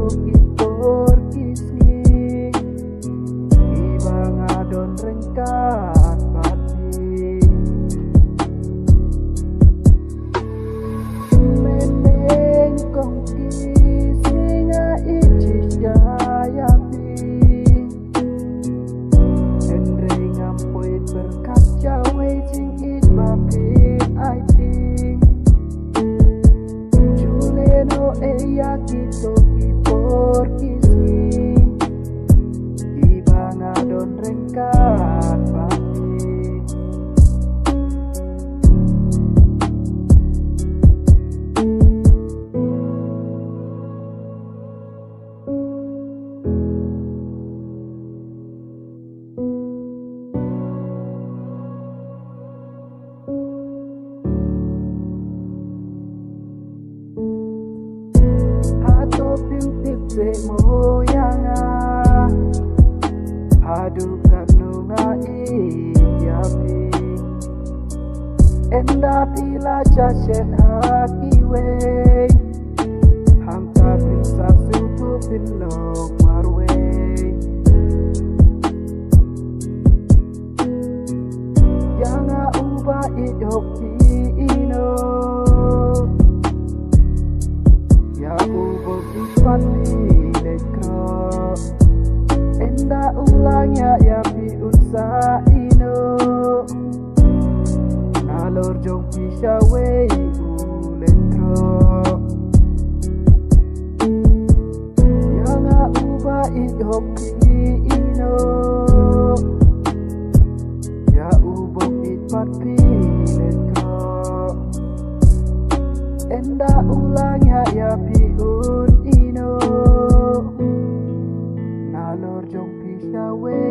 kipor kisni ibang adon rengkat pati meneng kong kisni nga icis yayapi endre ngampoit berkaca wajing it bapit aiti juleno eya kito kipor kisni ibang adon rengkat pati hato pimtip se moyanga hadu kanunga iyapi enda tila chachen hakiwe hamka pinsa sutu pinlok marwe yanga uba idoki ino ya ubo pati dekro enda ulangnya ya pi unsa ino alor jong pisha we uletro yanga uba idoki ino ya ubo pati dekro enda ulangnya ya piun ino nalor jong pisha we